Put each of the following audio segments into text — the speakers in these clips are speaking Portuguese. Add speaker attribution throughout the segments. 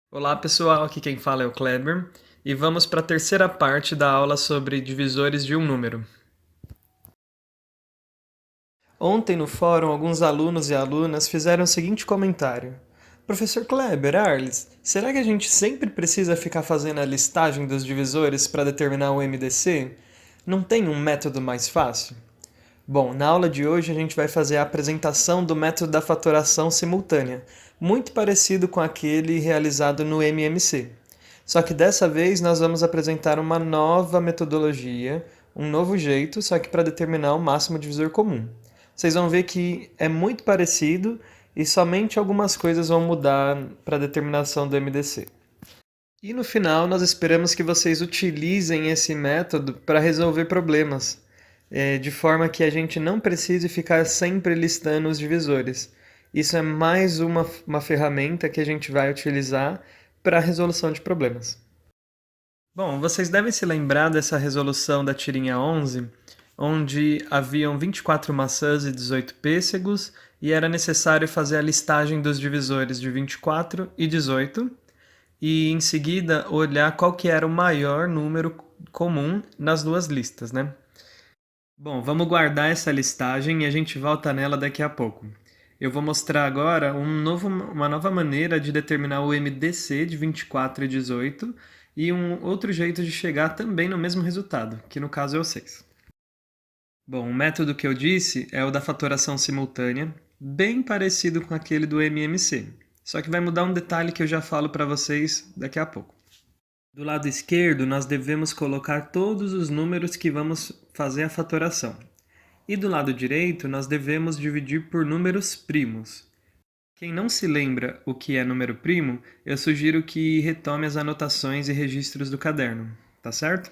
Speaker 1: Olá pessoal, aqui quem fala é o Kleber e vamos para a terceira parte da aula sobre divisores de um número. Ontem no fórum, alguns alunos e alunas fizeram o seguinte comentário: Professor Kleber, Arles, será que a gente sempre precisa ficar fazendo a listagem dos divisores para determinar o MDC? Não tem um método mais fácil? Bom, na aula de hoje a gente vai fazer a apresentação do método da fatoração simultânea, muito parecido com aquele realizado no MMC. Só que dessa vez nós vamos apresentar uma nova metodologia, um novo jeito, só que para determinar o máximo divisor comum. Vocês vão ver que é muito parecido e somente algumas coisas vão mudar para a determinação do MDC. E no final, nós esperamos que vocês utilizem esse método para resolver problemas, de forma que a gente não precise ficar sempre listando os divisores. Isso é mais uma ferramenta que a gente vai utilizar para a resolução de problemas. Bom, vocês devem se lembrar dessa resolução da tirinha 11, onde haviam 24 maçãs e 18 pêssegos, e era necessário fazer a listagem dos divisores de 24 e 18, e em seguida olhar qual que era o maior número comum nas duas listas, né? Bom, vamos guardar essa listagem e a gente volta nela daqui a pouco. Eu vou mostrar agora uma nova maneira de determinar o MDC de 24 e 18 e um outro jeito de chegar também no mesmo resultado, que no caso é o 6. Bom, o método que eu disse é o da fatoração simultânea, bem parecido com aquele do MMC, só que vai mudar um detalhe que eu já falo para vocês daqui a pouco. Do lado esquerdo, nós devemos colocar todos os números que vamos fazer a fatoração. E do lado direito, nós devemos dividir por números primos. Quem não se lembra o que é número primo, eu sugiro que retome as anotações e registros do caderno, tá certo?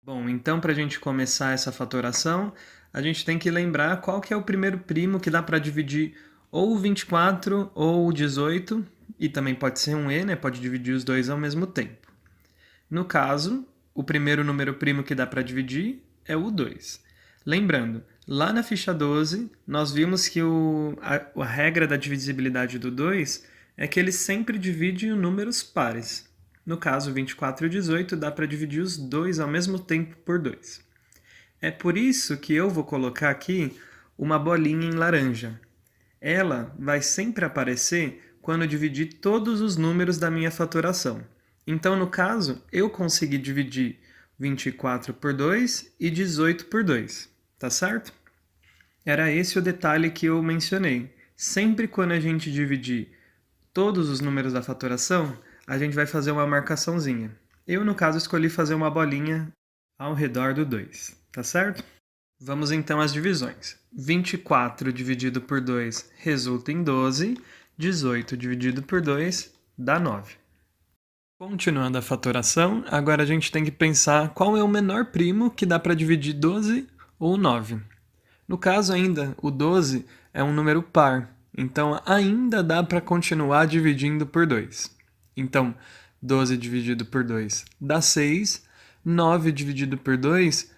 Speaker 1: Bom, então para a gente começar essa fatoração, a gente tem que lembrar qual que é o primeiro primo que dá para dividir ou o 24 ou o 18, e também pode ser um E, né? Pode dividir os dois ao mesmo tempo. No caso, o primeiro número primo que dá para dividir é o 2. Lembrando, lá na ficha 12, nós vimos que a regra da divisibilidade do 2 é que ele sempre divide em números pares. No caso, 24 e 18 dá para dividir os dois ao mesmo tempo por 2. É por isso que eu vou colocar aqui uma bolinha em laranja. Ela vai sempre aparecer quando eu dividir todos os números da minha fatoração. Então, no caso, eu consegui dividir 24 por 2 e 18 por 2, tá certo? Era esse o detalhe que eu mencionei. Sempre quando a gente dividir todos os números da fatoração, a gente vai fazer uma marcaçãozinha. Eu, no caso, escolhi fazer uma bolinha ao redor do 2, tá certo? Vamos então às divisões. 24 dividido por 2 resulta em 12, 18 dividido por 2 dá 9. Continuando a fatoração, agora a gente tem que pensar qual é o menor primo que dá para dividir 12 ou 9. No caso ainda, o 12 é um número par, então ainda dá para continuar dividindo por 2. Então, 12 dividido por 2 dá 6, 9 dividido por 2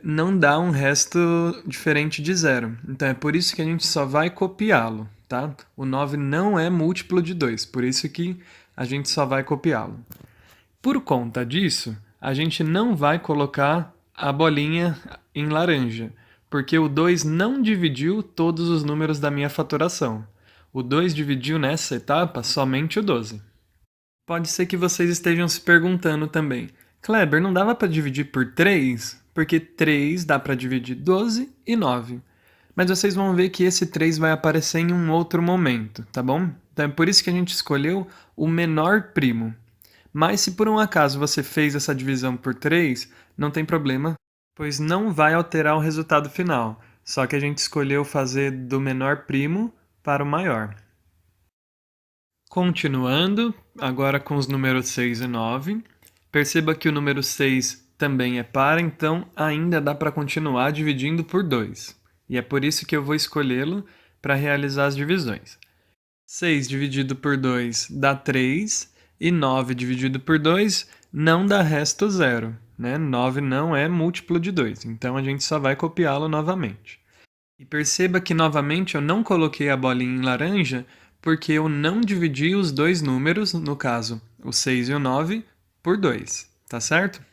Speaker 1: não dá um resto diferente de zero. Então é por isso que a gente só vai copiá-lo, tá? O 9 não é múltiplo de 2, por isso que a gente só vai copiá-lo. Por conta disso, a gente não vai colocar a bolinha em laranja, porque o 2 não dividiu todos os números da minha fatoração. O 2 dividiu nessa etapa somente o 12. Pode ser que vocês estejam se perguntando também: Kleber, não dava para dividir por 3? Porque 3 dá para dividir 12 e 9. Mas vocês vão ver que esse 3 vai aparecer em um outro momento, tá bom? Então é por isso que a gente escolheu o menor primo. Mas se por um acaso você fez essa divisão por 3, não tem problema, pois não vai alterar o resultado final. Só que a gente escolheu fazer do menor primo para o maior. Continuando, agora com os números 6 e 9, perceba que o número 6 também é par, então ainda dá para continuar dividindo por 2. E é por isso que eu vou escolhê-lo para realizar as divisões. 6 dividido por 2 dá 3, e 9 dividido por 2 não dá resto zero, né? 9 não é múltiplo de 2, então a gente só vai copiá-lo novamente. E perceba que novamente eu não coloquei a bolinha em laranja, porque eu não dividi os dois números, no caso, o 6 e o 9, por 2, tá certo?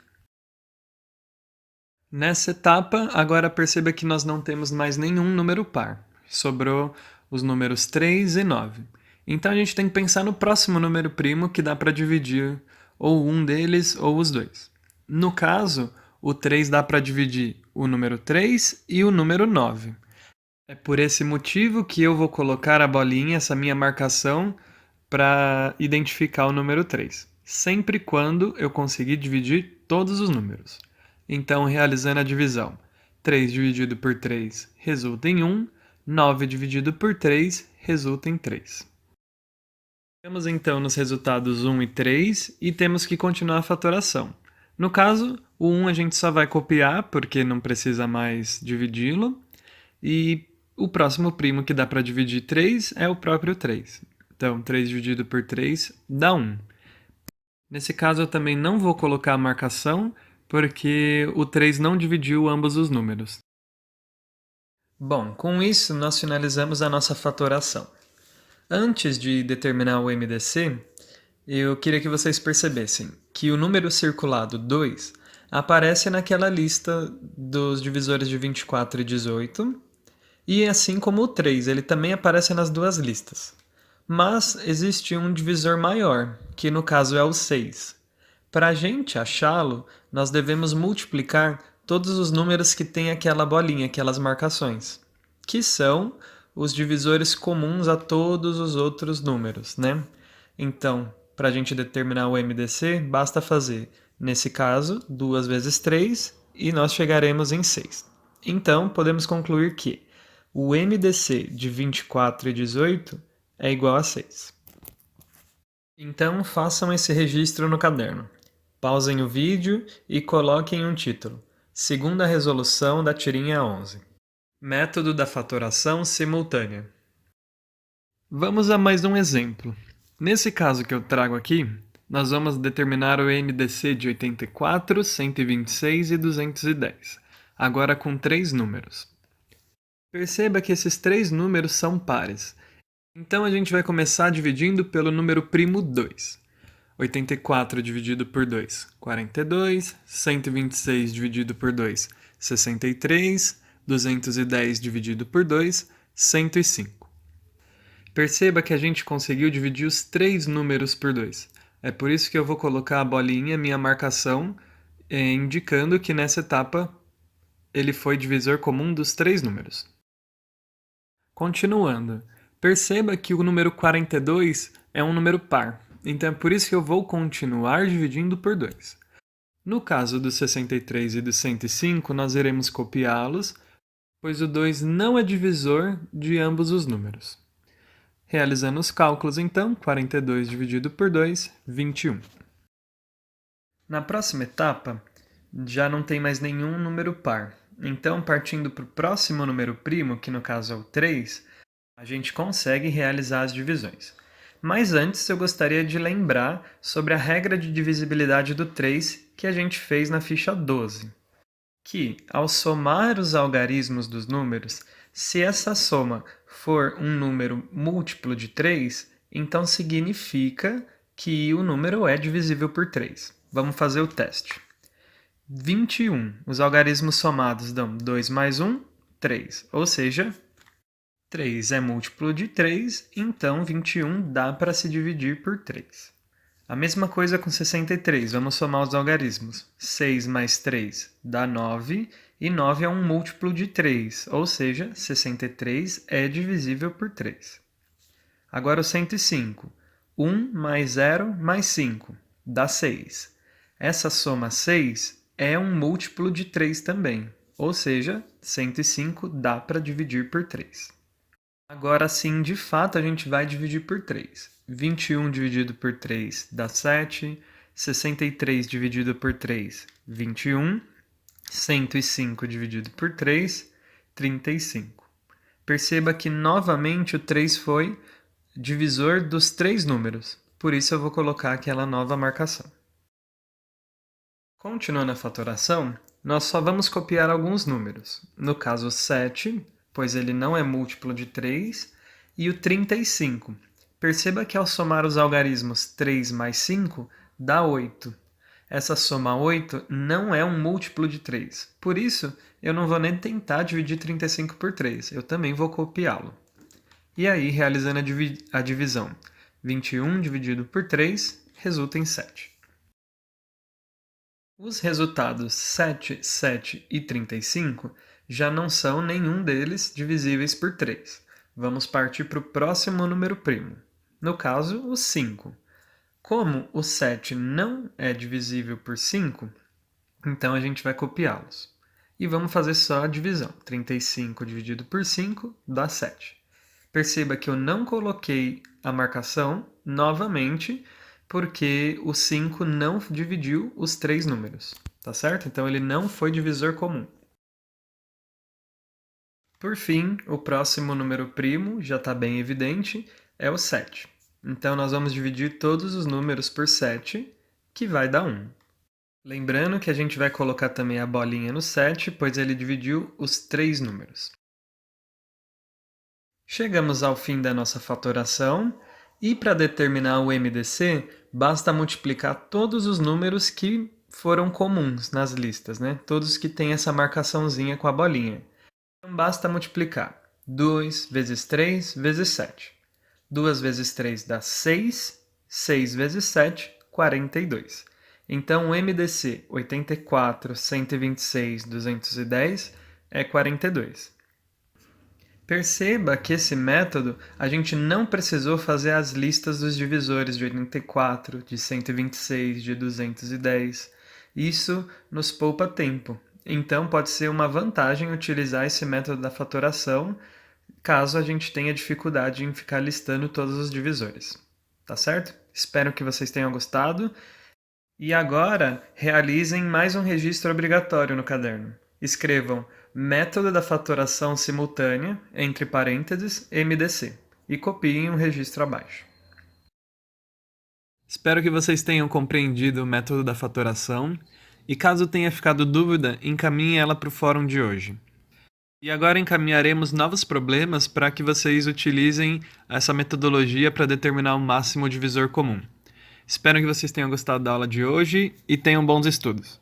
Speaker 1: Nessa etapa, agora perceba que nós não temos mais nenhum número par. Sobrou os números 3 e 9. Então a gente tem que pensar no próximo número primo que dá para dividir ou um deles ou os dois. No caso, o 3 dá para dividir o número 3 e o número 9. É por esse motivo que eu vou colocar a bolinha, essa minha marcação, para identificar o número 3, sempre quando eu conseguir dividir todos os números. Então, realizando a divisão, 3 dividido por 3 resulta em 1, 9 dividido por 3 resulta em 3. Chegamos então nos resultados 1 e 3 e temos que continuar a fatoração. No caso, o 1 a gente só vai copiar porque não precisa mais dividi-lo, e o próximo primo que dá para dividir 3 é o próprio 3. Então, 3 dividido por 3 dá 1. Nesse caso, eu também não vou colocar a marcação, porque o 3 não dividiu ambos os números. Bom, com isso, nós finalizamos a nossa fatoração. Antes de determinar o MDC, eu queria que vocês percebessem que o número circulado 2 aparece naquela lista dos divisores de 24 e 18, e assim como o 3, ele também aparece nas duas listas. Mas existe um divisor maior, que no caso é o 6. Para a gente achá-lo, nós devemos multiplicar todos os números que têm aquela bolinha, aquelas marcações, que são os divisores comuns a todos os outros números, né? Então, para a gente determinar o MDC, basta fazer, nesse caso, 2 vezes 3 e nós chegaremos em 6. Então, podemos concluir que o MDC de 24 e 18 é igual a 6. Então, façam esse registro no caderno. Pausem o vídeo e coloquem um título: Segunda resolução da tirinha 11. Método da fatoração simultânea. Vamos a mais um exemplo. Nesse caso que eu trago aqui, nós vamos determinar o MDC de 84, 126 e 210, agora com 3 números. Perceba que esses 3 números são pares. Então a gente vai começar dividindo pelo número primo 2. 84 dividido por 2, 42. 126 dividido por 2, 63. 210 dividido por 2, 105. Perceba que a gente conseguiu dividir os 3 números por 2. É por isso que eu vou colocar a bolinha, minha marcação, indicando que nessa etapa ele foi divisor comum dos 3 números. Continuando, perceba que o número 42 é um número par, então é por isso que eu vou continuar dividindo por 2. No caso do 63 e do 105, nós iremos copiá-los, pois o 2 não é divisor de ambos os números. Realizando os cálculos, então, 42 dividido por 2, 21. Na próxima etapa, já não tem mais nenhum número par. Então, partindo para o próximo número primo, que no caso é o 3, a gente consegue realizar as divisões. Mas antes, eu gostaria de lembrar sobre a regra de divisibilidade do 3 que a gente fez na ficha 12. Que, ao somar os algarismos dos números, se essa soma for um número múltiplo de 3, então significa que o número é divisível por 3. Vamos fazer o teste. 21. Os algarismos somados dão 2 mais 1, 3. Ou seja, 3 é múltiplo de 3, então 21 dá para se dividir por 3. A mesma coisa com 63, vamos somar os algarismos. 6 mais 3 dá 9, e 9 é um múltiplo de 3, ou seja, 63 é divisível por 3. Agora o 105. 1 mais 0 mais 5 dá 6. Essa soma 6 é um múltiplo de 3 também, ou seja, 105 dá para dividir por 3. Agora sim, de fato, a gente vai dividir por 3. 21 dividido por 3 dá 7. 63 dividido por 3, 21. 105 dividido por 3, 35. Perceba que novamente o 3 foi divisor dos 3 números, por isso eu vou colocar aquela nova marcação. Continuando a fatoração, nós só vamos copiar alguns números. No caso 7, pois ele não é múltiplo de 3, e o 35, Perceba que ao somar os algarismos 3 mais 5, dá 8. Essa soma 8 não é um múltiplo de 3. Por isso, eu não vou nem tentar dividir 35 por 3. Eu também vou copiá-lo. E aí, realizando a divisão, 21 dividido por 3 resulta em 7. Os resultados 7, 7 e 35 já não são nenhum deles divisíveis por 3. Vamos partir para o próximo número primo. No caso, o 5. Como o 7 não é divisível por 5, então a gente vai copiá-los. E vamos fazer só a divisão. 35 dividido por 5 dá 7. Perceba que eu não coloquei a marcação novamente, porque o 5 não dividiu os 3 números, tá certo? Então ele não foi divisor comum. Por fim, o próximo número primo, já está bem evidente, é o 7. Então nós vamos dividir todos os números por 7, que vai dar 1. Lembrando que a gente vai colocar também a bolinha no 7, pois ele dividiu os 3 números. Chegamos ao fim da nossa fatoração e para determinar o MDC, basta multiplicar todos os números que foram comuns nas listas, né? Todos que têm essa marcaçãozinha com a bolinha. Então basta multiplicar 2 vezes 3 vezes 7. 2 vezes 3 dá 6, 6 vezes 7, 42. Então o MDC 84, 126, 210 é 42. Perceba que esse método a gente não precisou fazer as listas dos divisores de 84, de 126, de 210. Isso nos poupa tempo. Então pode ser uma vantagem utilizar esse método da fatoração caso a gente tenha dificuldade em ficar listando todos os divisores. Tá certo? Espero que vocês tenham gostado. E agora, realizem mais um registro obrigatório no caderno. Escrevam método da fatoração simultânea, entre parênteses, MDC, e copiem o registro abaixo. Espero que vocês tenham compreendido o método da fatoração, e caso tenha ficado dúvida, encaminhe ela para o fórum de hoje. E agora encaminharemos novos problemas para que vocês utilizem essa metodologia para determinar o máximo divisor comum. Espero que vocês tenham gostado da aula de hoje e tenham bons estudos.